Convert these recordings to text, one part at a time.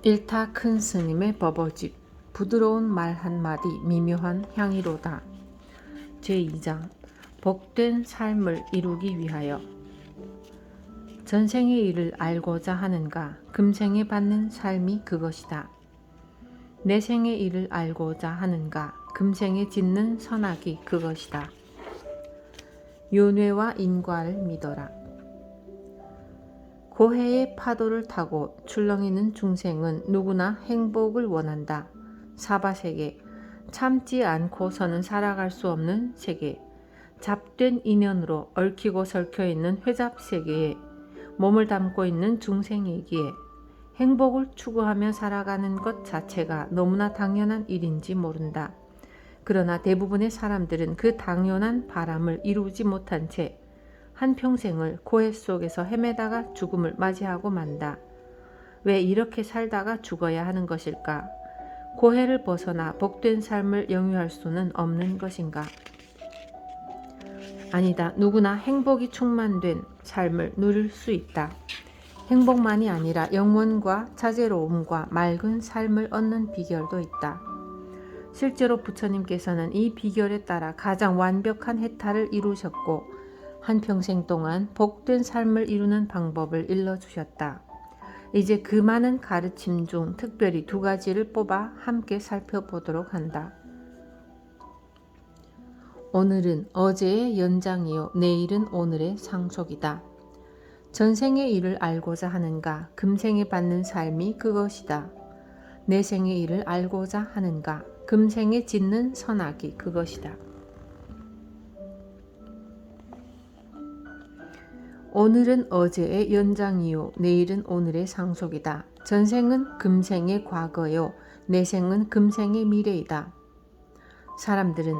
일타 큰 스님의 버버집. 부드러운 말 한마디 미묘한 향이로다. 제2장. 복된 삶을 이루기 위하여. 전생의 일을 알고자 하는가 금생에 받는 삶이 그것이다. 내생의 일을 알고자 하는가 금생에 짓는 선악이 그것이다. 윤회와 인과를 믿어라. 고해의 파도를 타고 출렁이는 중생은 누구나 행복을 원한다. 사바세계, 참지 않고서는 살아갈 수 없는 세계, 잡된 인연으로 얽히고 설켜 있는 회잡세계에 몸을 담고 있는 중생이기에 행복을 추구하며 살아가는 것 자체가 너무나 당연한 일인지 모른다. 그러나 대부분의 사람들은 그 당연한 바람을 이루지 못한 채 한평생을 고해 속에서 헤매다가 죽음을 맞이하고 만다. 왜 이렇게 살다가 죽어야 하는 것일까? 고해를 벗어나 복된 삶을 영위할 수는 없는 것인가? 아니다. 누구나 행복이 충만된 삶을 누릴 수 있다. 행복만이 아니라 영원과 자제로움과 맑은 삶을 얻는 비결도 있다. 실제로 부처님께서는 이 비결에 따라 가장 완벽한 해탈을 이루셨고 한평생 동안 복된 삶을 이루는 방법을 일러주셨다. 이제 그 많은 가르침 중 특별히 2가지를 뽑아 함께 살펴보도록 한다. 오늘은 어제의 연장이요 내일은 오늘의 상속이다. 전생의 일을 알고자 하는가 금생에 받는 삶이 그것이다. 내생의 일을 알고자 하는가 금생에 짓는 선악이 그것이다. 오늘은 어제의 연장이요 내일은 오늘의 상속이다. 전생은 금생의 과거요 내생은 금생의 미래이다. 사람들은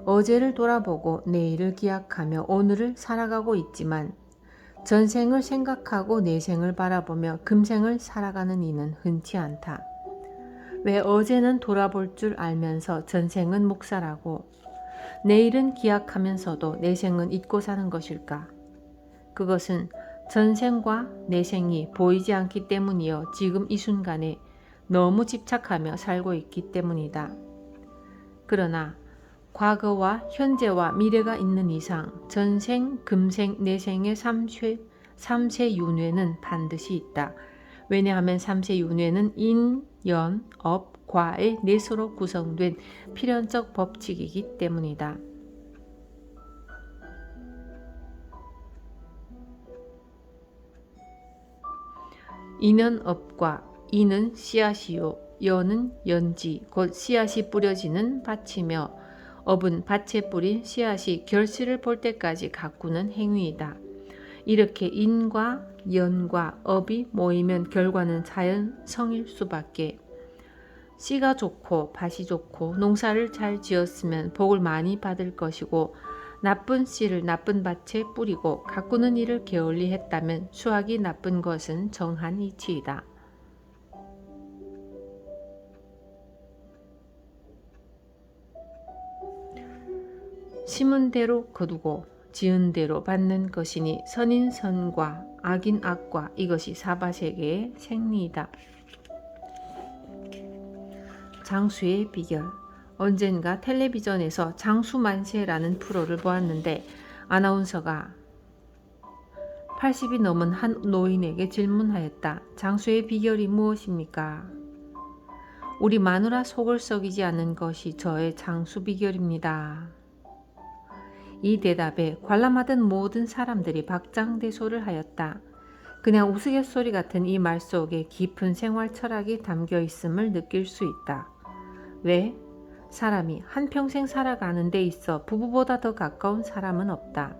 어제를 돌아보고 내일을 기약하며 오늘을 살아가고 있지만 전생을 생각하고 내생을 바라보며 금생을 살아가는 이는 흔치 않다. 왜 어제는 돌아볼 줄 알면서 전생은 묵살하고 내일은 기약하면서도 내생은 잊고 사는 것일까? 그것은 전생과 내생이 보이지 않기 때문이요 지금 이 순간에 너무 집착하며 살고 있기 때문이다. 그러나 과거와 현재와 미래가 있는 이상 전생, 금생, 내생의 3세 윤회는 반드시 있다. 왜냐하면 3세 윤회는 인, 연, 업, 과의 4수로 구성된 필연적 법칙이기 때문이다. 이는 업과 이는 씨앗이요 연은 연지 곧 씨앗이 뿌려지는 밭이며 업은 밭에 뿌린 씨앗이 결실을 볼 때까지 가꾸는 행위이다. 이렇게 인과 연과 업이 모이면 결과는 자연성일 수밖에. 씨가 좋고 밭이 좋고 농사를 잘 지었으면 복을 많이 받을 것이고 나쁜 씨를 나쁜 밭에 뿌리고 가꾸는 일을 게을리 했다면 수확이 나쁜 것은 정한 이치이다. 심은 대로 거두고 지은 대로 받는 것이니 선인 선과 악인 악과 이것이 사바세계의 생리이다. 장수의 비결. 언젠가 텔레비전에서 장수만세라는 프로를 보았는데 아나운서가 80이 넘은 한 노인에게 질문하였다. 장수의 비결이 무엇입니까? 우리 마누라 속을 썩이지 않는 것이 저의 장수 비결입니다. 이 대답에 관람하던 모든 사람들이 박장대소를 하였다. 그냥 우스갯소리 같은 이 말 속에 깊은 생활 철학이 담겨 있음을 느낄 수 있다. 왜? 사람이 한평생 살아가는 데 있어 부부보다 더 가까운 사람은 없다.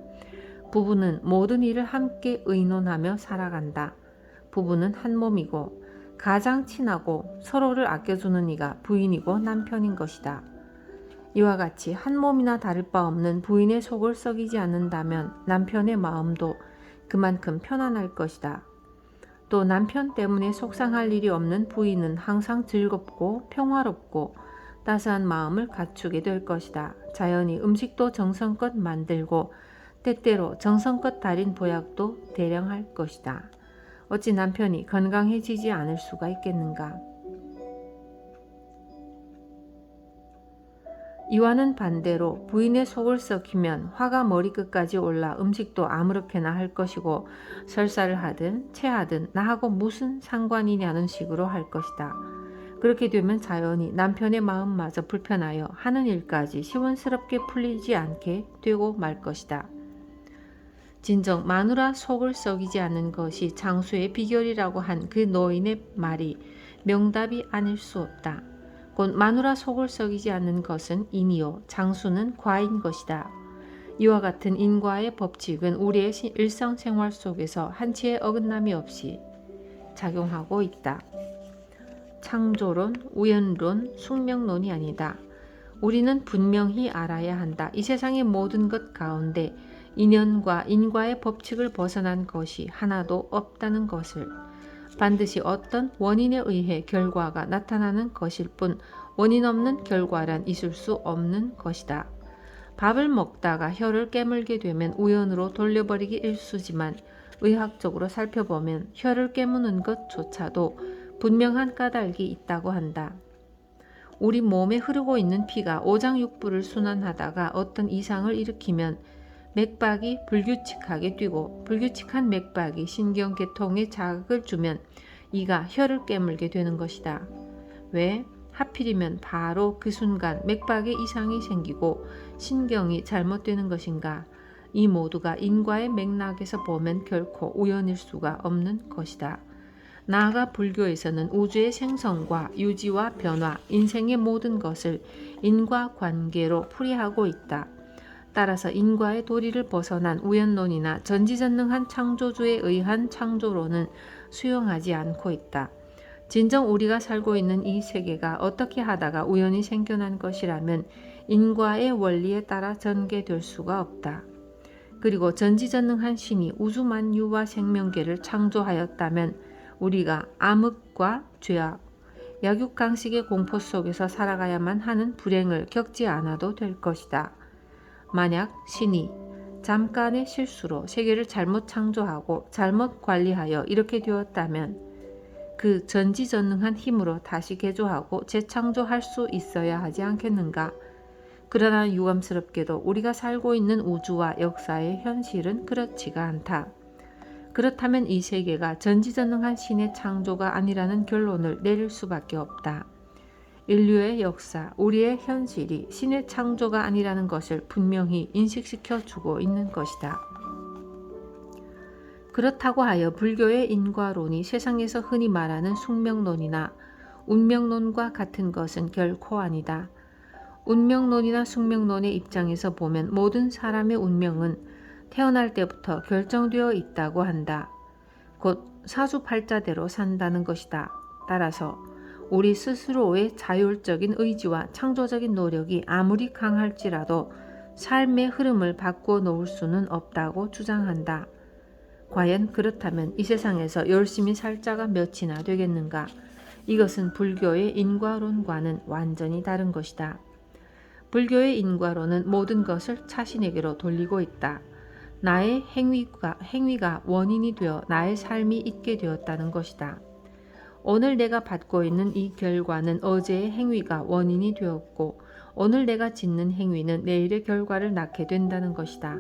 부부는 모든 일을 함께 의논하며 살아간다. 부부는 한 몸이고 가장 친하고 서로를 아껴주는 이가 부인이고 남편인 것이다. 이와 같이 한 몸이나 다를 바 없는 부인의 속을 썩이지 않는다면 남편의 마음도 그만큼 편안할 것이다. 또 남편 때문에 속상할 일이 없는 부인은 항상 즐겁고 평화롭고 따스한 마음을 갖추게 될 것이다. 자연히 음식도 정성껏 만들고 때때로 정성껏 달인 보약도 대령할 것이다. 어찌 남편이 건강해지지 않을 수가 있겠는가. 이와는 반대로 부인의 속을 썩히면 화가 머리끝까지 올라 음식도 아무렇게나 할 것이고 설사를 하든 체하든 나하고 무슨 상관이냐는 식으로 할 것이다. 그렇게 되면 자연히 남편의 마음마저 불편하여 하는 일까지 시원스럽게 풀리지 않게 되고 말 것이다. 진정 마누라 속을 썩이지 않는 것이 장수의 비결이라고 한 그 노인의 말이 명답이 아닐 수 없다. 곧 마누라 속을 썩이지 않는 것은 인이요 장수는 과인 것이다. 이와 같은 인과의 법칙은 우리의 일상생활 속에서 한치의 어긋남이 없이 작용하고 있다. 창조론, 우연론, 숙명론이 아니다. 우리는 분명히 알아야 한다. 이 세상의 모든 것 가운데 인연과 인과의 법칙을 벗어난 것이 하나도 없다는 것을, 반드시 어떤 원인에 의해 결과가 나타나는 것일 뿐 원인 없는 결과란 있을 수 없는 것이다. 밥을 먹다가 혀를 깨물게 되면 우연으로 돌려버리기 일쑤지만 의학적으로 살펴보면 혀를 깨무는 것조차도 분명한 까닭이 있다고 한다. 우리 몸에 흐르고 있는 피가 오장육부를 순환하다가 어떤 이상을 일으키면 맥박이 불규칙하게 뛰고 불규칙한 맥박이 신경계통에 자극을 주면 이가 혀를 깨물게 되는 것이다. 왜? 하필이면 바로 그 순간 맥박에 이상이 생기고 신경이 잘못되는 것인가? 이 모두가 인과의 맥락에서 보면 결코 우연일 수가 없는 것이다. 나아가 불교에서는 우주의 생성과 유지와 변화, 인생의 모든 것을 인과관계로 풀이하고 있다. 따라서 인과의 도리를 벗어난 우연론이나 전지전능한 창조주에 의한 창조론은 수용하지 않고 있다. 진정 우리가 살고 있는 이 세계가 어떻게 하다가 우연히 생겨난 것이라면 인과의 원리에 따라 전개될 수가 없다. 그리고 전지전능한 신이 우주만유와 생명계를 창조하였다면 우리가 암흑과 죄악, 약육강식의 공포 속에서 살아가야만 하는 불행을 겪지 않아도 될 것이다. 만약 신이 잠깐의 실수로 세계를 잘못 창조하고 잘못 관리하여 이렇게 되었다면 그 전지전능한 힘으로 다시 개조하고 재창조할 수 있어야 하지 않겠는가? 그러나 유감스럽게도 우리가 살고 있는 우주와 역사의 현실은 그렇지가 않다. 그렇다면 이 세계가 전지전능한 신의 창조가 아니라는 결론을 내릴 수밖에 없다. 인류의 역사, 우리의 현실이 신의 창조가 아니라는 것을 분명히 인식시켜 주고 있는 것이다. 그렇다고 하여 불교의 인과론이 세상에서 흔히 말하는 숙명론이나 운명론과 같은 것은 결코 아니다. 운명론이나 숙명론의 입장에서 보면 모든 사람의 운명은 태어날 때부터 결정되어 있다고 한다. 곧 사주팔자대로 산다는 것이다. 따라서 우리 스스로의 자율적인 의지와 창조적인 노력이 아무리 강할지라도 삶의 흐름을 바꾸어 놓을 수는 없다고 주장한다. 과연 그렇다면 이 세상에서 열심히 살 자가 몇이나 되겠는가? 이것은 불교의 인과론과는 완전히 다른 것이다. 불교의 인과론은 모든 것을 자신에게로 돌리고 있다. 나의 행위가 원인이 되어 나의 삶이 있게 되었다는 것이다. 오늘 내가 받고 있는 이 결과는 어제의 행위가 원인이 되었고 오늘 내가 짓는 행위는 내일의 결과를 낳게 된다는 것이다.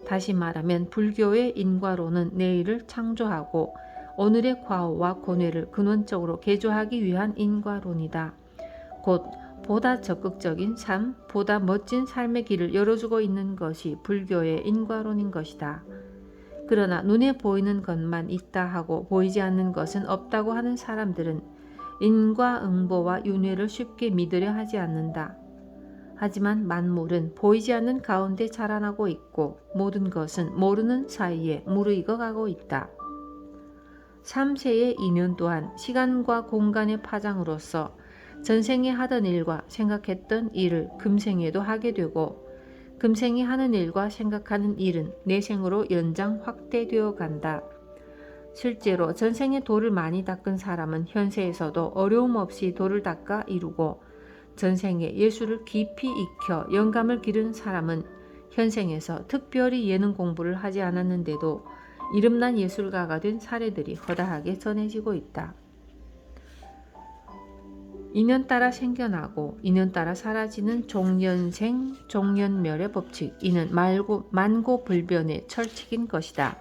다시 말하면 불교의 인과론은 내일을 창조하고 오늘의 과오와 고뇌를 근원적으로 개조하기 위한 인과론이다. 곧 보다 적극적인 삶, 보다 멋진 삶의 길을 열어주고 있는 것이 불교의 인과론인 것이다. 그러나 눈에 보이는 것만 있다 하고 보이지 않는 것은 없다고 하는 사람들은 인과응보와 윤회를 쉽게 믿으려 하지 않는다. 하지만 만물은 보이지 않는 가운데 자라나고 있고 모든 것은 모르는 사이에 무르익어 가고 있다. 3세의 인연 또한 시간과 공간의 파장으로서 전생에 하던 일과 생각했던 일을 금생에도 하게 되고 금생이 하는 일과 생각하는 일은 내생으로 연장 확대되어 간다. 실제로 전생에 돌을 많이 닦은 사람은 현세에서도 어려움 없이 돌을 닦아 이루고 전생에 예술을 깊이 익혀 영감을 기른 사람은 현생에서 특별히 예능 공부를 하지 않았는데도 이름난 예술가가 된 사례들이 허다하게 전해지고 있다. 인연 따라 생겨나고 인연 따라 사라지는 종연생 종연멸의 법칙, 이는 만고불변의 철칙인 것이다.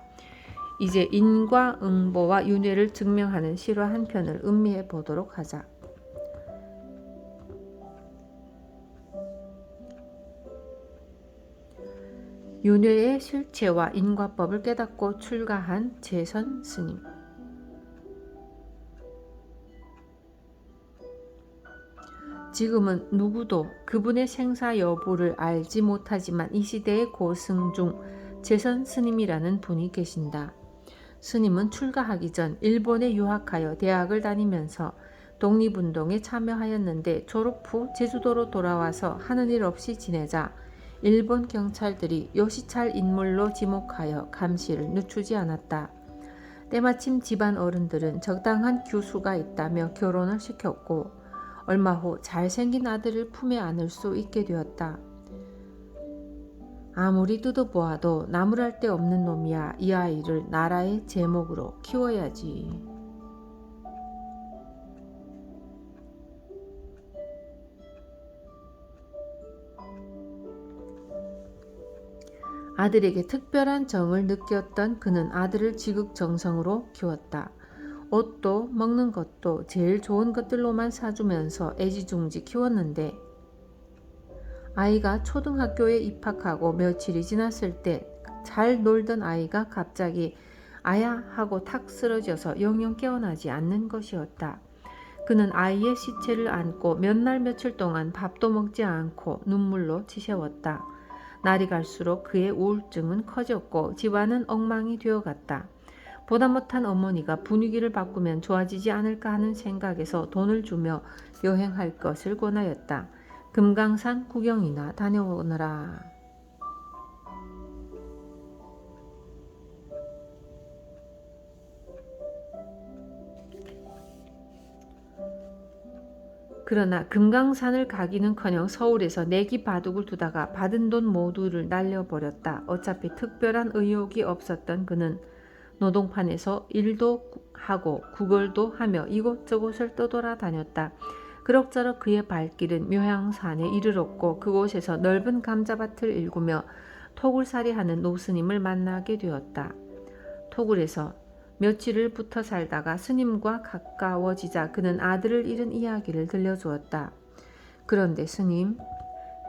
이제 인과응보와 윤회를 증명하는 실화 한 편을 음미해 보도록 하자. 윤회의 실체와 인과법을 깨닫고 출가한 재선 스님. 지금은 누구도 그분의 생사 여부를 알지 못하지만 이 시대의 고승 중 재선 스님이라는 분이 계신다. 스님은 출가하기 전 일본에 유학하여 대학을 다니면서 독립운동에 참여하였는데 졸업 후 제주도로 돌아와서 하는 일 없이 지내자 일본 경찰들이 요시찰 인물로 지목하여 감시를 늦추지 않았다. 때마침 집안 어른들은 적당한 교수가 있다며 결혼을 시켰고 얼마 후 잘생긴 아들을 품에 안을 수 있게 되었다. 아무리 뜯어보아도 나무랄 데 없는 놈이야. 이 아이를 나라의 제목으로 키워야지. 아들에게 특별한 정을 느꼈던 그는 아들을 지극정성으로 키웠다. 옷도 먹는 것도 제일 좋은 것들로만 사주면서 애지중지 키웠는데 아이가 초등학교에 입학하고 며칠이 지났을 때 잘 놀던 아이가 갑자기 아야 하고 탁 쓰러져서 영영 깨어나지 않는 것이었다. 그는 아이의 시체를 안고 몇 날 며칠 동안 밥도 먹지 않고 눈물로 치새웠다. 날이 갈수록 그의 우울증은 커졌고 집안은 엉망이 되어갔다. 보다 못한 어머니가 분위기를 바꾸면 좋아지지 않을까 하는 생각에서 돈을 주며 여행할 것을 권하였다. 금강산 구경이나 다녀오너라. 그러나 금강산을 가기는커녕 서울에서 내기 바둑을 두다가 받은 돈 모두를 날려버렸다. 어차피 특별한 의욕이 없었던 그는 노동판에서 일도 하고 구걸도 하며 이곳저곳을 떠돌아다녔다. 그럭저럭 그의 발길은 묘향산에 이르렀고 그곳에서 넓은 감자밭을 일구며 토굴살이하는 노스님을 만나게 되었다. 토굴에서 며칠을 붙어 살다가 스님과 가까워지자 그는 아들을 잃은 이야기를 들려주었다. 그런데 스님,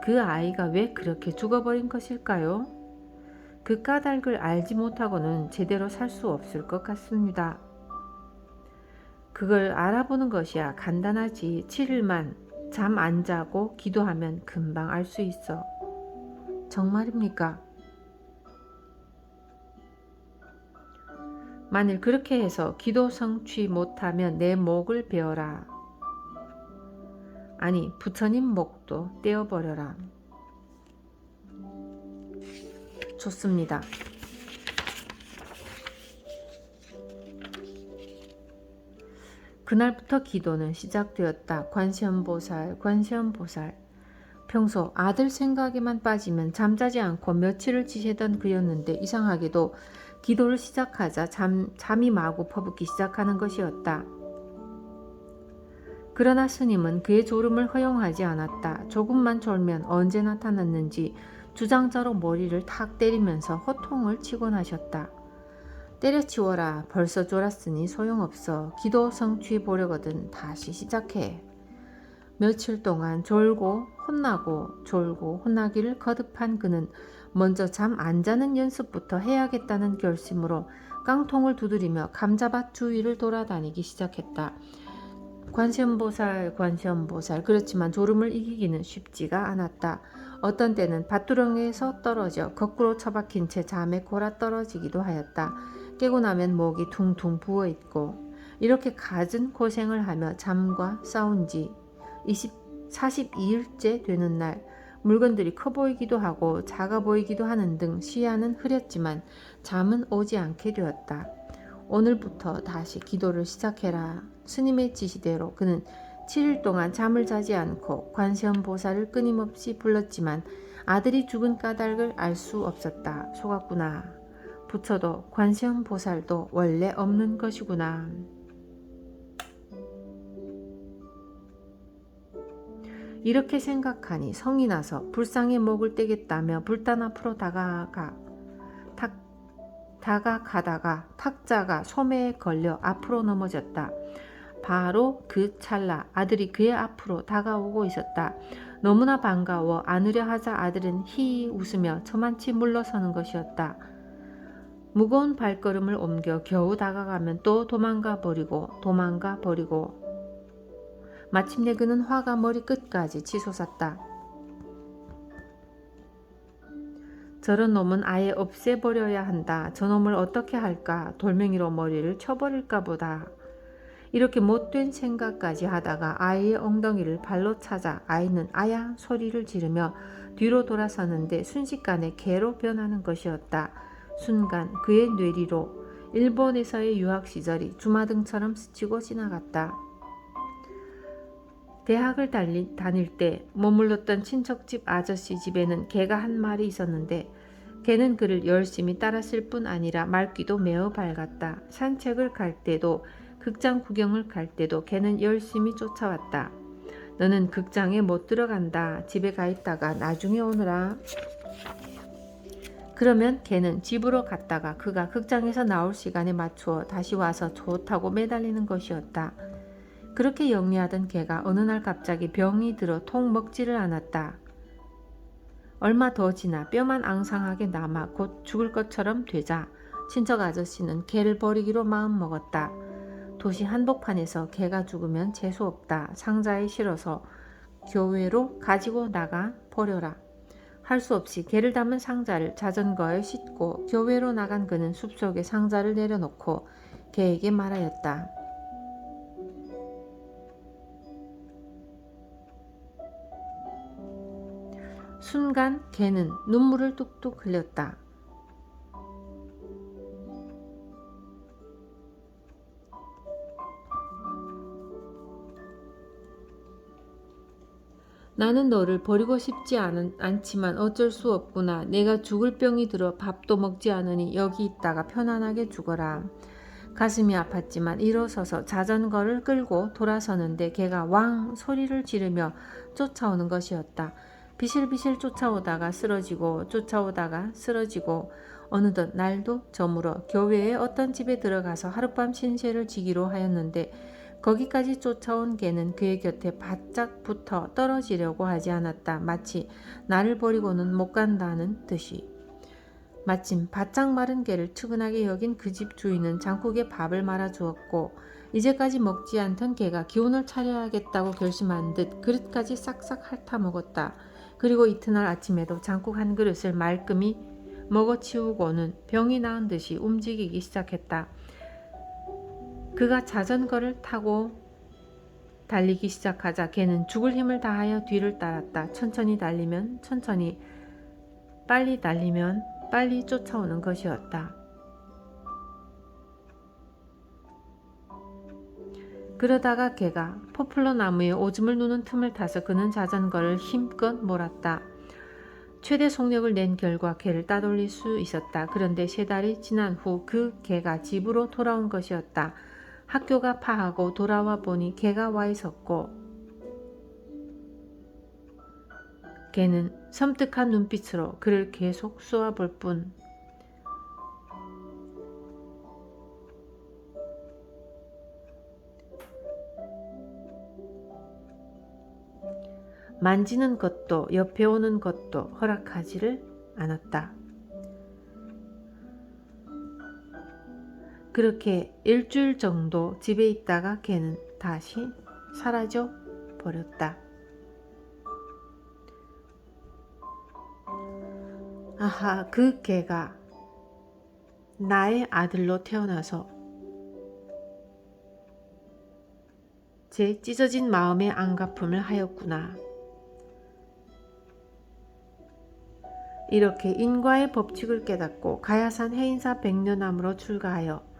그 아이가 왜 그렇게 죽어버린 것일까요? 그 까닭을 알지 못하고는 제대로 살 수 없을 것 같습니다. 그걸 알아보는 것이야 간단하지. 7일만 잠 안 자고 기도하면 금방 알 수 있어. 정말입니까? 만일 그렇게 해서 기도 성취 못하면 내 목을 베어라. 아니, 부처님 목도 떼어버려라. 좋습니다. 그날부터 기도는 시작되었다. 관세음보살, 관세음보살. 평소 아들 생각에만 빠지면 잠자지 않고 며칠을 지새던 그였는데 이상하게도 기도를 시작하자 잠이 마구 퍼붓기 시작하는 것이었다. 그러나 스님은 그의 졸음을 허용하지 않았다. 조금만 졸면 언제 나타났는지 주장자로 머리를 탁 때리면서 호통을 치곤 하셨다. 때려치워라. 벌써 졸았으니 소용없어. 기도 성취 보려거든 다시 시작해. 며칠 동안 졸고 혼나고 졸고 혼나기를 거듭한 그는 먼저 잠 안 자는 연습부터 해야겠다는 결심으로 깡통을 두드리며 감자밭 주위를 돌아다니기 시작했다. 관세음보살, 관세음보살. 그렇지만 졸음을 이기기는 쉽지가 않았다. 어떤 때는 밭두렁에서 떨어져 거꾸로 처박힌 채 잠에 골아 떨어지기도 하였다. 깨고 나면 목이 퉁퉁 부어있고 이렇게 갖은 고생을 하며 잠과 싸운 지 42일째 되는 날 물건들이 커 보이기도 하고 작아 보이기도 하는 등 시야는 흐렸지만 잠은 오지 않게 되었다. 오늘부터 다시 기도를 시작해라. 스님의 지시대로 그는 7일 동안 잠을 자지 않고 관세음보살을 끊임없이 불렀지만 아들이 죽은 까닭을 알 수 없었다. 속았구나. 부처도 관세음보살도 원래 없는 것이구나. 이렇게 생각하니 성이 나서 불상의 목을 떼겠다며 불단 앞으로 다가가다가 탁자가 소매에 걸려 앞으로 넘어졌다. 바로 그 찰나 아들이 그의 앞으로 다가오고 있었다. 너무나 반가워 안으려 하자 아들은 히 웃으며 저만치 물러서는 것이었다. 무거운 발걸음을 옮겨 겨우 다가가면 또 도망가 버리고 마침내 그는 화가 머리끝까지 치솟았다. 저런 놈은 아예 없애버려야 한다. 저놈을 어떻게 할까? 돌멩이로 머리를 쳐버릴까 보다. 이렇게 못된 생각까지 하다가 아이의 엉덩이를 발로 차자 아이는 아야 소리를 지르며 뒤로 돌아서는데 순식간에 개로 변하는 것이었다. 순간 그의 뇌리로 일본에서의 유학 시절이 주마등처럼 스치고 지나갔다. 대학을 다닐 때 머물렀던 친척집 아저씨 집에는 개가 한 마리 있었는데 개는 그를 열심히 따랐을 뿐 아니라 말귀도 매우 밝았다. 산책을 갈 때도 극장 구경을 갈 때도 개는 열심히 쫓아왔다. 너는 극장에 못 들어간다. 집에 가 있다가 나중에 오너라. 그러면 개는 집으로 갔다가 그가 극장에서 나올 시간에 맞추어 다시 와서 좋다고 매달리는 것이었다. 그렇게 영리하던 개가 어느 날 갑자기 병이 들어 통 먹지를 않았다. 얼마 더 지나 뼈만 앙상하게 남아 곧 죽을 것처럼 되자 친척 아저씨는 개를 버리기로 마음먹었다. 도시 한복판에서 개가 죽으면 재수없다. 상자에 실어서 교회로 가지고 나가 버려라. 할 수 없이 개를 담은 상자를 자전거에 싣고 교회로 나간 그는 숲속에 상자를 내려놓고 개에게 말하였다. 순간 개는 눈물을 뚝뚝 흘렸다. 나는 너를 버리고 싶지 않지만 어쩔 수 없구나. 내가 죽을 병이 들어 밥도 먹지 않으니 여기 있다가 편안하게 죽어라. 가슴이 아팠지만 일어서서 자전거를 끌고 돌아서는데 개가 왕 소리를 지르며 쫓아오는 것이었다. 비실비실 쫓아오다가 쓰러지고 어느덧 날도 저물어 교회의 어떤 집에 들어가서 하룻밤 신세를 지기로 하였는데 거기까지 쫓아온 개는 그의 곁에 바짝 붙어 떨어지려고 하지 않았다. 마치 나를 버리고는 못 간다는 듯이. 마침 바짝 마른 개를 측은하게 여긴 그 집 주인은 장국에 밥을 말아 주었고 이제까지 먹지 않던 개가 기운을 차려야겠다고 결심한 듯 그릇까지 싹싹 핥아 먹었다. 그리고 이튿날 아침에도 장국 한 그릇을 말끔히 먹어치우고는 병이 나은 듯이 움직이기 시작했다. 그가 자전거를 타고 달리기 시작하자 개는 죽을 힘을 다하여 뒤를 따랐다. 천천히 달리면 천천히, 빨리 달리면 빨리 쫓아오는 것이었다. 그러다가 개가 포플러 나무에 오줌을 누는 틈을 타서 그는 자전거를 힘껏 몰았다. 최대 속력을 낸 결과 개를 따돌릴 수 있었다. 그런데 3달이 지난 후 그 개가 집으로 돌아온 것이었다. 학교가 파하고 돌아와 보니 개가 와 있었고 개는 섬뜩한 눈빛으로 그를 계속 쏘아볼 뿐 만지는 것도 옆에 오는 것도 허락하지를 않았다. 그렇게 일주일 정도 집에 있다가 개는 다시 사라져 버렸다. 아하, 그 개가 나의 아들로 태어나서 제 찢어진 마음의 안갚음을 하였구나. 이렇게 인과의 법칙을 깨닫고 가야산 해인사 백년암으로 출가하여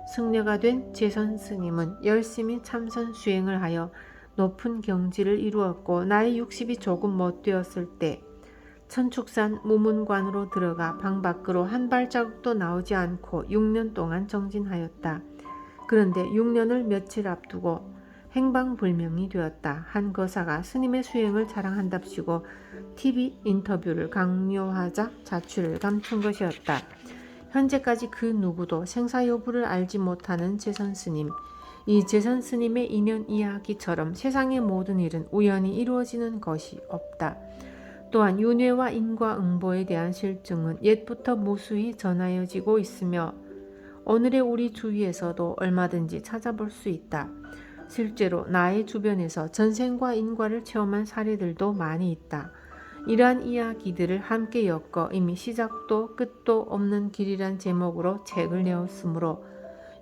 승려가 된 제선 스님은 열심히 참선 수행을 하여 높은 경지를 이루었고 나이 60이 조금 못 되었을 때 천축산 무문관으로 들어가 방 밖으로 한 발자국도 나오지 않고 6년 동안 정진하였다. 그런데 6년을 며칠 앞두고 행방불명이 되었다. 한 거사가 스님의 수행을 자랑한답시고 TV 인터뷰를 강요하자 자취를 감춘 것이었다. 현재까지 그 누구도 생사 여부를 알지 못하는 제선 스님. 이 제선 스님의 인연 이야기처럼 세상의 모든 일은 우연히 이루어지는 것이 없다. 또한 윤회와 인과응보에 대한 실증은 옛부터 무수히 전하여지고 있으며 오늘의 우리 주위에서도 얼마든지 찾아볼 수 있다. 실제로 나의 주변에서 전생과 인과를 체험한 사례들도 많이 있다. 이러한 이야기들을 함께 엮어 이미 시작도 끝도 없는 길이란 제목으로 책을 내었으므로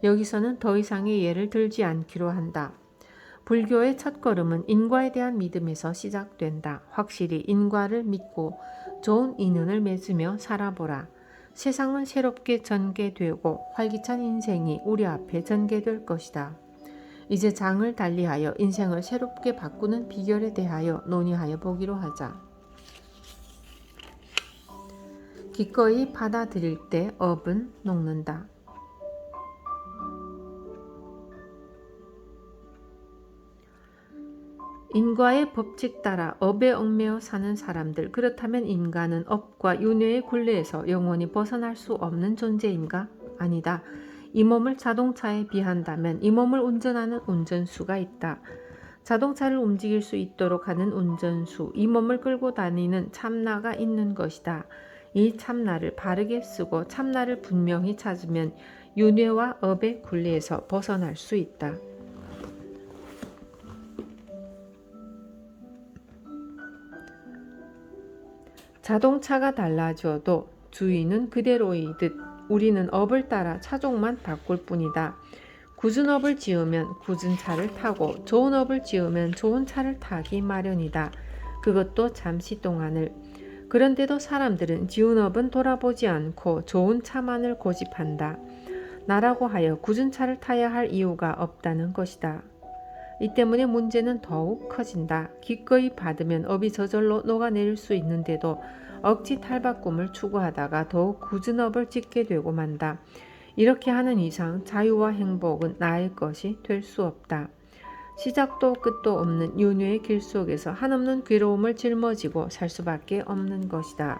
여기서는 더 이상의 예를 들지 않기로 한다. 불교의 첫걸음은 인과에 대한 믿음에서 시작된다. 확실히 인과를 믿고 좋은 인연을 맺으며 살아보라. 세상은 새롭게 전개되고 활기찬 인생이 우리 앞에 전개될 것이다. 이제 장을 달리하여 인생을 새롭게 바꾸는 비결에 대하여 논의하여 보기로 하자. 기꺼이 받아들일 때 업은 녹는다. 인과의 법칙 따라 업에 얽매여 사는 사람들, 그렇다면 인간은 업과 윤회의 굴레에서 영원히 벗어날 수 없는 존재인가? 아니다. 이 몸을 자동차에 비한다면 이 몸을 운전하는 운전수가 있다. 자동차를 움직일 수 있도록 하는 운전수, 이 몸을 끌고 다니는 참나가 있는 것이다. 이 참나를 바르게 쓰고 참나를 분명히 찾으면 윤회와 업의 굴레에서 벗어날 수 있다. 자동차가 달라져도 주인은 그대로이듯 우리는 업을 따라 차종만 바꿀 뿐이다. 굳은 업을 지으면 굳은 차를 타고 좋은 업을 지으면 좋은 차를 타기 마련이다. 그것도 잠시 동안을. 그런데도 사람들은 지은 업은 돌아보지 않고 좋은 차만을 고집한다. 나라고 하여 굳은 차를 타야 할 이유가 없다는 것이다. 이 때문에 문제는 더욱 커진다. 기꺼이 받으면 업이 저절로 녹아내릴 수 있는데도 억지 탈바꿈을 추구하다가 더욱 굳은 업을 짓게 되고 만다. 이렇게 하는 이상 자유와 행복은 나의 것이 될 수 없다. 시작도 끝도 없는 윤회의 길 속에서 한없는 괴로움을 짊어지고 살 수밖에 없는 것이다.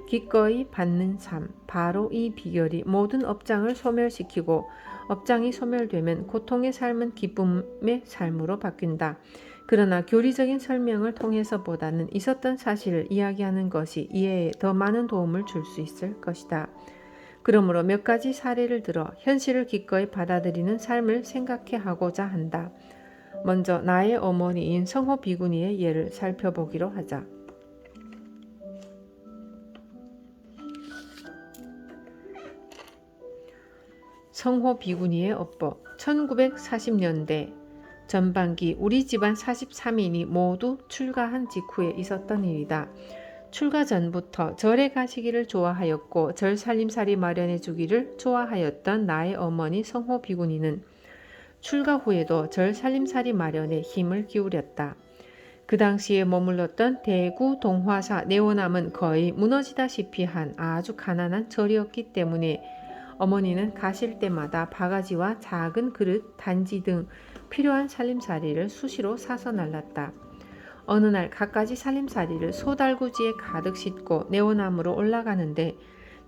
기꺼이 받는 삶, 바로 이 비결이 모든 업장을 소멸시키고 업장이 소멸되면 고통의 삶은 기쁨의 삶으로 바뀐다. 그러나 교리적인 설명을 통해서보다는 있었던 사실을 이야기하는 것이 이해에 더 많은 도움을 줄 수 있을 것이다. 그러므로 몇 가지 사례를 들어 현실을 기꺼이 받아들이는 삶을 생각해 하고자 한다. 먼저 나의 어머니인 성호 비구니의 예를 살펴보기로 하자. 성호 비구니의 업보. 1940년대 전반기 우리 집안 43인이 모두 출가한 직후에 있었던 일이다. 출가 전부터 절에 가시기를 좋아하였고 절 살림살이 마련해 주기를 좋아하였던 나의 어머니 성호 비구니는 출가 후에도 절 살림살이 마련에 힘을 기울였다. 그 당시에 머물렀던 대구 동화사 내원함은 거의 무너지다시피 한 아주 가난한 절이었기 때문에 어머니는 가실 때마다 바가지와 작은 그릇, 단지 등 필요한 살림살이를 수시로 사서 날랐다. 어느 날 갖가지 살림살이를 소달구지에 가득 싣고 내원함으로 올라가는데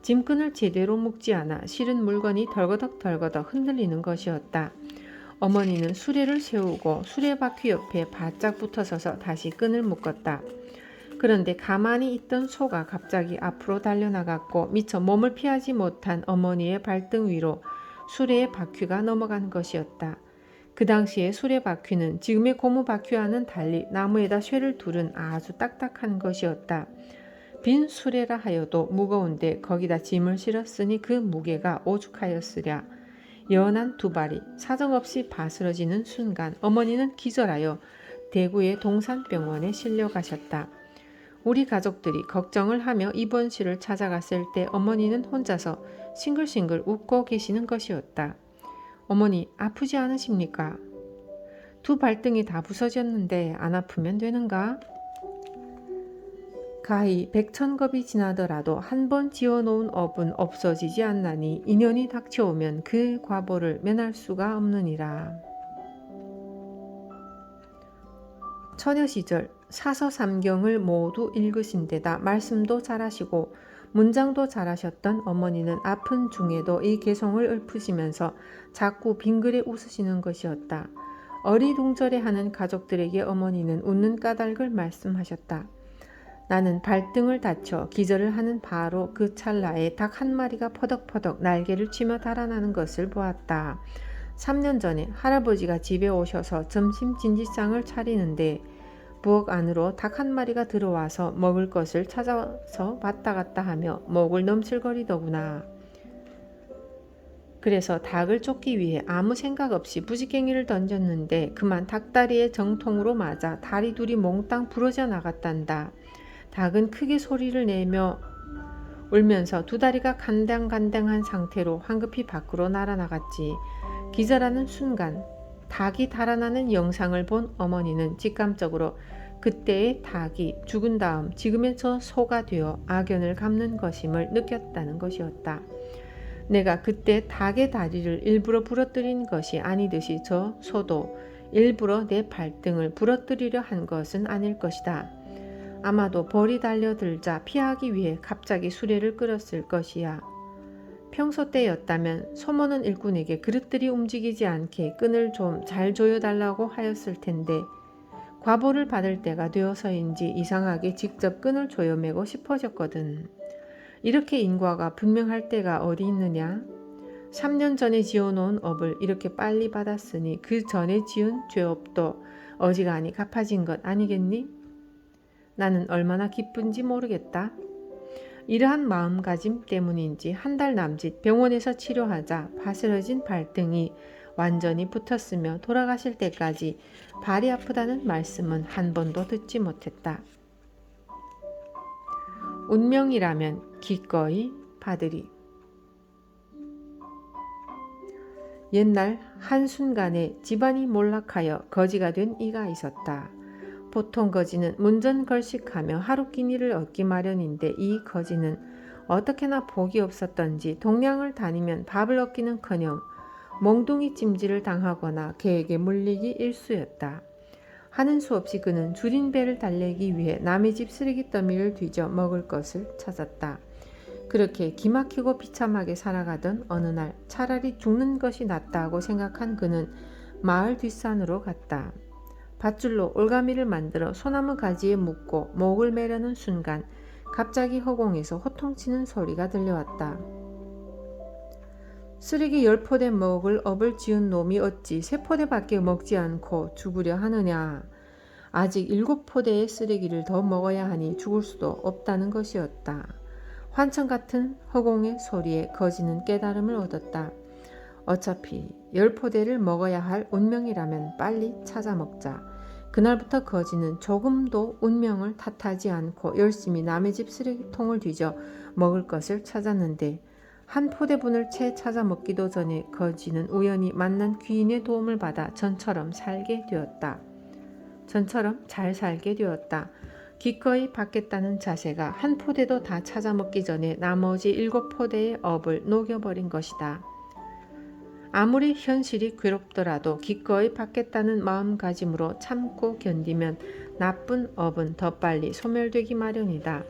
짐끈을 제대로 묶지 않아 실은 물건이 덜거덕덜거덕 흔들리는 것이었다. 어머니는 수레를 세우고 수레바퀴 옆에 바짝 붙어서서 다시 끈을 묶었다. 그런데 가만히 있던 소가 갑자기 앞으로 달려나갔고 미처 몸을 피하지 못한 어머니의 발등 위로 수레의 바퀴가 넘어간 것이었다. 그 당시에 수레 바퀴는 지금의 고무 바퀴와는 달리 나무에다 쇠를 두른 아주 딱딱한 것이었다. 빈 수레라 하여도 무거운데 거기다 짐을 실었으니 그 무게가 오죽하였으랴. 연한 두 발이 사정없이 바스러지는 순간 어머니는 기절하여 대구의 동산병원에 실려가셨다. 우리 가족들이 걱정을 하며 입원실을 찾아갔을 때 어머니는 혼자서 싱글싱글 웃고 계시는 것이었다. 어머니, 아프지 않으십니까? 두 발등이 다 부서졌는데 안 아프면 되는가? 가히 백천겁이 지나더라도 한 번 지어놓은 업은 없어지지 않나니 인연이 닥쳐오면 그 과보를 면할 수가 없느니라. 처녀 시절 사서삼경을 모두 읽으신 데다 말씀도 잘하시고 문장도 잘하셨던 어머니는 아픈 중에도 이 개송을 읊으시면서 자꾸 빙그레 웃으시는 것이었다. 어리둥절해하는 가족들에게 어머니는 웃는 까닭을 말씀하셨다. 나는 발등을 다쳐 기절을 하는 바로 그 찰나에 닭 한 마리가 퍼덕퍼덕 날개를 치며 달아나는 것을 보았다. 3년 전에 할아버지가 집에 오셔서 점심 진지상을 차리는데 부엌 안으로 닭 한 마리가 들어와서 먹을 것을 찾아서 왔다 갔다 하며 목을 넘실거리더구나. 그래서 닭을 쫓기 위해 아무 생각 없이 부지깽이를 던졌는데 그만 닭다리에 정통으로 맞아 다리 둘이 몽땅 부러져 나갔단다. 닭은 크게 소리를 내며 울면서 두 다리가 간당간당한 상태로 황급히 밖으로 날아나갔지. 기절하는 순간 닭이 달아나는 영상을 본 어머니는 직감적으로 그때의 닭이 죽은 다음 지금의 저 소가 되어 악연을 갚는 것임을 느꼈다는 것이었다. 내가 그때 닭의 다리를 일부러 부러뜨린 것이 아니듯이 저 소도 일부러 내 발등을 부러뜨리려 한 것은 아닐 것이다. 아마도 벌이 달려들자 피하기 위해 갑자기 수레를 끌었을 것이야. 평소 때였다면 소모는 일꾼에게 그릇들이 움직이지 않게 끈을 좀 잘 조여달라고 하였을 텐데 과보를 받을 때가 되어서인지 이상하게 직접 끈을 조여매고 싶어졌거든. 이렇게 인과가 분명할 때가 어디 있느냐? 3년 전에 지어놓은 업을 이렇게 빨리 받았으니 그 전에 지은 죄업도 어지간히 갚아진 것 아니겠니? 나는 얼마나 기쁜지 모르겠다. 이러한 마음가짐 때문인지 한 달 남짓 병원에서 치료하자 바스러진 발등이 완전히 붙었으며 돌아가실 때까지 발이 아프다는 말씀은 한 번도 듣지 못했다. 운명이라면 기꺼이 받으리. 옛날 한순간에 집안이 몰락하여 거지가 된 이가 있었다. 보통 거지는 문전걸식하며 하루 끼니를 얻기 마련인데 이 거지는 어떻게나 복이 없었던지 동량을 다니면 밥을 얻기는커녕 몽둥이 찜질을 당하거나 개에게 물리기 일쑤였다. 하는 수 없이 그는 줄인 배를 달래기 위해 남의 집 쓰레기 더미를 뒤져 먹을 것을 찾았다. 그렇게 기막히고 비참하게 살아가던 어느 날 차라리 죽는 것이 낫다고 생각한 그는 마을 뒷산으로 갔다. 밧줄로 올가미를 만들어 소나무 가지에 묶고 목을 매려는 순간 갑자기 허공에서 호통치는 소리가 들려왔다. 쓰레기 10포대 먹을 업을 지은 놈이 어찌 3포대밖에 먹지 않고 죽으려 하느냐. 아직 7포대의 쓰레기를 더 먹어야 하니 죽을 수도 없다는 것이었다. 환청 같은 허공의 소리에 거지는 깨달음을 얻었다. 어차피 10포대를 먹어야 할 운명이라면 빨리 찾아 먹자. 그날부터 거지는 조금도 운명을 탓하지 않고 열심히 남의 집 쓰레기통을 뒤져 먹을 것을 찾았는데 한 포대분을 채 찾아 먹기도 전에 거지는 우연히 만난 귀인의 도움을 받아 전처럼 살게 되었다. 전처럼 잘 살게 되었다. 기꺼이 받겠다는 자세가 한 포대도 다 찾아 먹기 전에 나머지 7포대의 업을 녹여버린 것이다. 아무리 현실이 괴롭더라도 기꺼이 받겠다는 마음가짐으로 참고 견디면 나쁜 업은 더 빨리 소멸되기 마련이다.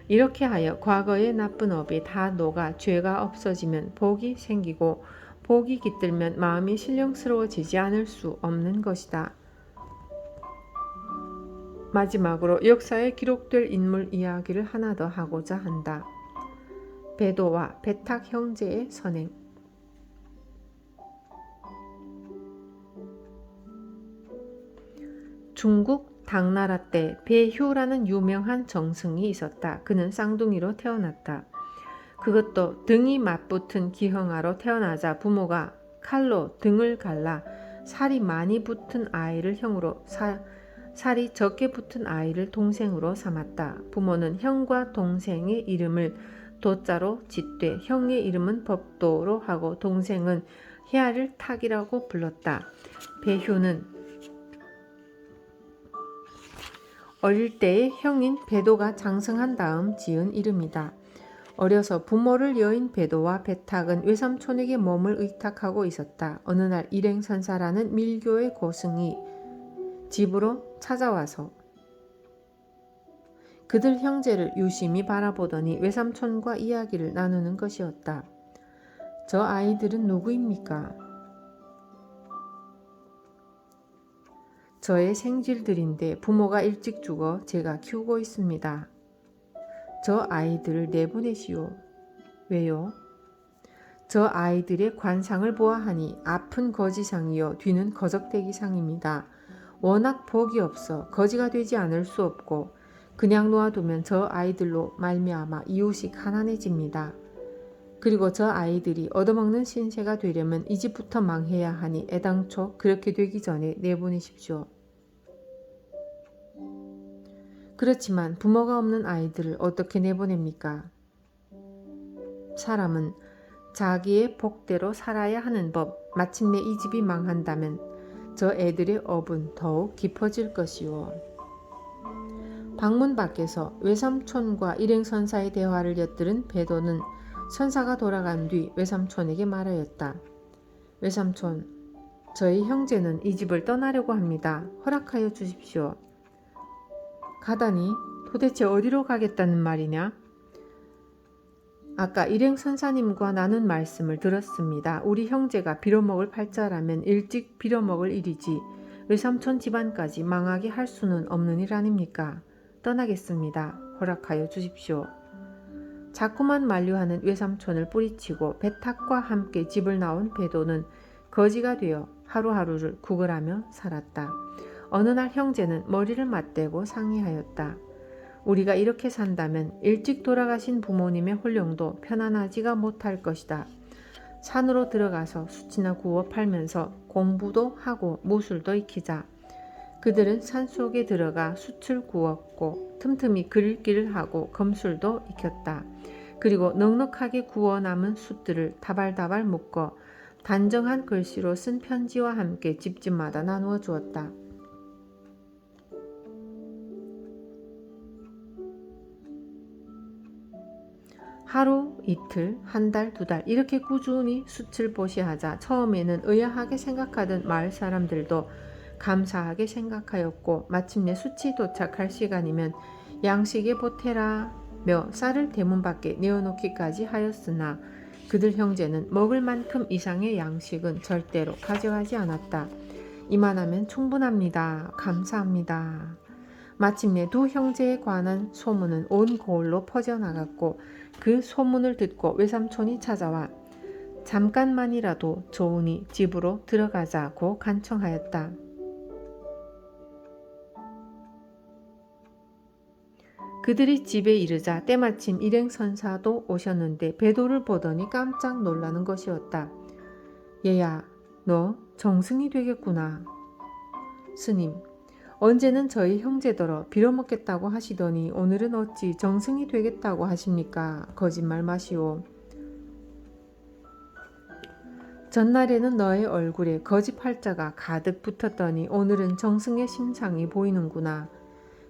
이렇게 하여 과거의 나쁜 업이 다 녹아 죄가 없어지면 복이 생기고 복이 깃들면 마음이 신령스러워지지 않을 수 없는 것이다. 마지막으로 역사에 기록될 인물 이야기를 하나 더 하고자 한다. 배도와 배탁 형제의 선행. 중국 당나라 때 배효라는 유명한 정승이 있었다. 그는 쌍둥이로 태어났다. 그것도 등이 맞붙은 기형아로 태어나자 부모가 칼로 등을 갈라 살이 많이 붙은 아이를 형으로 살이 적게 붙은 아이를 동생으로 삼았다. 부모는 형과 동생의 이름을 도자로 짓되 형의 이름은 법도로 하고 동생은 해아를 탁이라고 불렀다. 배효는 어릴 때의 형인 베도가 장성한 다음 지은 이름이다. 어려서 부모를 여인 베도와 베탁은 외삼촌에게 몸을 의탁하고 있었다. 어느 날 일행선사라는 밀교의 고승이 집으로 찾아와서 그들 형제를 유심히 바라보더니 외삼촌과 이야기를 나누는 것이었다. 저 아이들은 누구입니까? 저의 생질들인데 부모가 일찍 죽어 제가 키우고 있습니다. 저 아이들을 내보내시오. 왜요? 저 아이들의 관상을 보아하니 앞은 거지상이요 뒤는 거적대기상입니다. 워낙 복이 없어 거지가 되지 않을 수 없고 그냥 놓아두면 저 아이들로 말미암아 이웃이 가난해집니다. 그리고 저 아이들이 얻어먹는 신세가 되려면 이 집부터 망해야 하니 애당초 그렇게 되기 전에 내보내십시오. 그렇지만 부모가 없는 아이들을 어떻게 내보냅니까? 사람은 자기의 복대로 살아야 하는 법. 마침내 이 집이 망한다면 저 애들의 업은 더욱 깊어질 것이오. 방문 밖에서 외삼촌과 일행선사의 대화를 엿들은 베도는 선사가 돌아간 뒤 외삼촌에게 말하였다. 외삼촌, 저희 형제는 이 집을 떠나려고 합니다. 허락하여 주십시오. 가다니 도대체 어디로 가겠다는 말이냐? 아까 일행선사님과 나눈 말씀을 들었습니다. 우리 형제가 빌어먹을 팔자라면 일찍 빌어먹을 일이지 외삼촌 집안까지 망하게 할 수는 없는 일 아닙니까? 떠나겠습니다. 허락하여 주십시오. 자꾸만 만류하는 외삼촌을 뿌리치고 베탁과 함께 집을 나온 베도는 거지가 되어 하루하루를 구걸하며 살았다. 어느 날 형제는 머리를 맞대고 상의하였다. 우리가 이렇게 산다면 일찍 돌아가신 부모님의 혼령도 편안하지가 못할 것이다. 산으로 들어가서 숯이나 구워 팔면서 공부도 하고 무술도 익히자. 그들은 산속에 들어가 숯을 구웠고 틈틈이 그릴기를 하고 검술도 익혔다. 그리고 넉넉하게 구워 남은 숯들을 다발다발 묶어 단정한 글씨로 쓴 편지와 함께 집집마다 나누어 주었다. 하루, 이틀, 한 달, 두 달 이렇게 꾸준히 숯을 보시하자 처음에는 의아하게 생각하던 마을 사람들도 감사하게 생각하였고 마침내 숯이 도착할 시간이면 양식에 보태라며 쌀을 대문 밖에 내어놓기까지 하였으나 그들 형제는 먹을 만큼 이상의 양식은 절대로 가져가지 않았다. 이만하면 충분합니다. 감사합니다. 마침내 두 형제에 관한 소문은 온 고을로 퍼져나갔고 그 소문을 듣고 외삼촌이 찾아와 잠깐만이라도 좋으니 집으로 들어가자고 간청하였다. 그들이 집에 이르자 때마침 일행선사도 오셨는데 베도를 보더니 깜짝 놀라는 것이었다. 얘야, 너 정승이 되겠구나. 스님, 언제는 저희 형제더러 빌어먹겠다고 하시더니 오늘은 어찌 정승이 되겠다고 하십니까? 거짓말 마시오. 전날에는 너의 얼굴에 거짓 팔자가 가득 붙었더니 오늘은 정승의 심상이 보이는구나.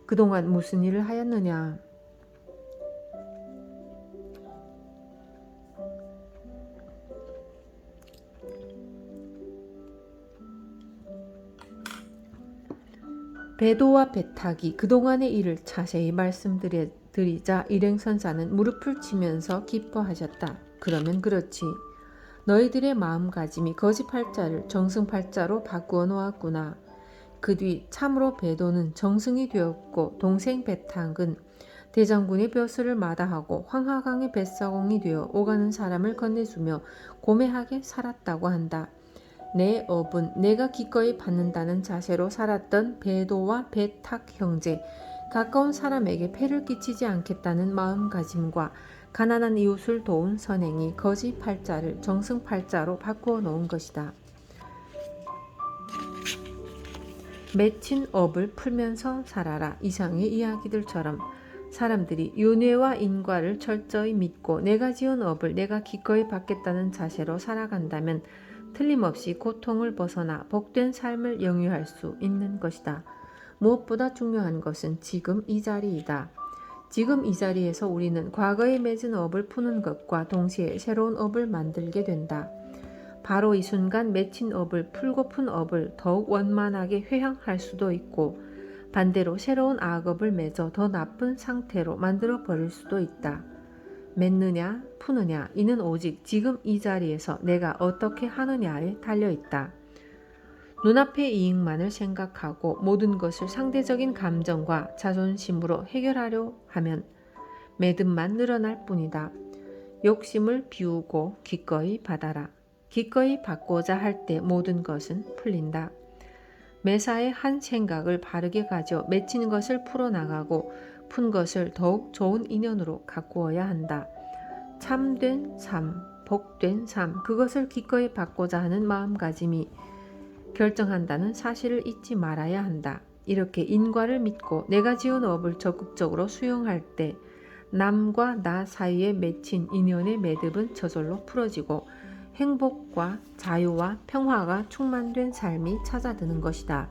그동안 무슨 일을 하였느냐? 베도와 베탁이 그동안의 일을 자세히 말씀드리자 일행선사는 무릎을 치면서 기뻐하셨다. 그러면 그렇지. 너희들의 마음가짐이 거짓팔자를 정승팔자로 바꾸어 놓았구나. 그 뒤 참으로 베도는 정승이 되었고 동생 베탁은 대장군의 벼슬을 마다하고 황하강의 뱃사공이 되어 오가는 사람을 건네주며 고매하게 살았다고 한다. 내 업은 내가 기꺼이 받는다는 자세로 살았던 베도와 베탁 형제, 가까운 사람에게 폐를 끼치지 않겠다는 마음가짐과 가난한 이웃을 도운 선행이 거짓 팔자를 정승 팔자로 바꾸어 놓은 것이다. 맺힌 업을 풀면서 살아라 이상의 이야기들처럼 사람들이 윤회와 인과를 철저히 믿고 내가 지은 업을 내가 기꺼이 받겠다는 자세로 살아간다면 틀림없이 고통을 벗어나 복된 삶을 영유할 수 있는 것이다. 무엇보다 중요한 것은 지금 이 자리이다. 지금 이 자리에서 우리는 과거에 맺은 업을 푸는 것과 동시에 새로운 업을 만들게 된다. 바로 이 순간 맺힌 업을 풀고 푼 업을 더욱 원만하게 회항할 수도 있고 반대로 새로운 악업을 맺어 더 나쁜 상태로 만들어 버릴 수도 있다. 맺느냐 푸느냐 이는 오직 지금 이 자리에서 내가 어떻게 하느냐에 달려있다. 눈앞의 이익만을 생각하고 모든 것을 상대적인 감정과 자존심으로 해결하려 하면 매듭만 늘어날 뿐이다. 욕심을 비우고 기꺼이 받아라. 기꺼이 받고자 할 때 모든 것은 풀린다. 매사에 한 생각을 바르게 가져 맺힌 것을 풀어나가고 푼 것을 더욱 좋은 인연으로 가꾸어야 한다. 참된 삶, 복된 삶, 그것을 기꺼이 받고자 하는 마음가짐이 결정한다는 사실을 잊지 말아야 한다. 이렇게 인과를 믿고 내가 지은 업을 적극적으로 수용할 때 남과 나 사이에 맺힌 인연의 매듭은 저절로 풀어지고 행복과 자유와 평화가 충만된 삶이 찾아드는 것이다.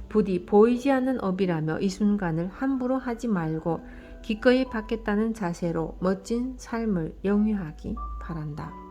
부디 보이지 않는 업이라며 이 순간을 함부로 하지 말고 기꺼이 받겠다는 자세로 멋진 삶을 영위하기 바란다.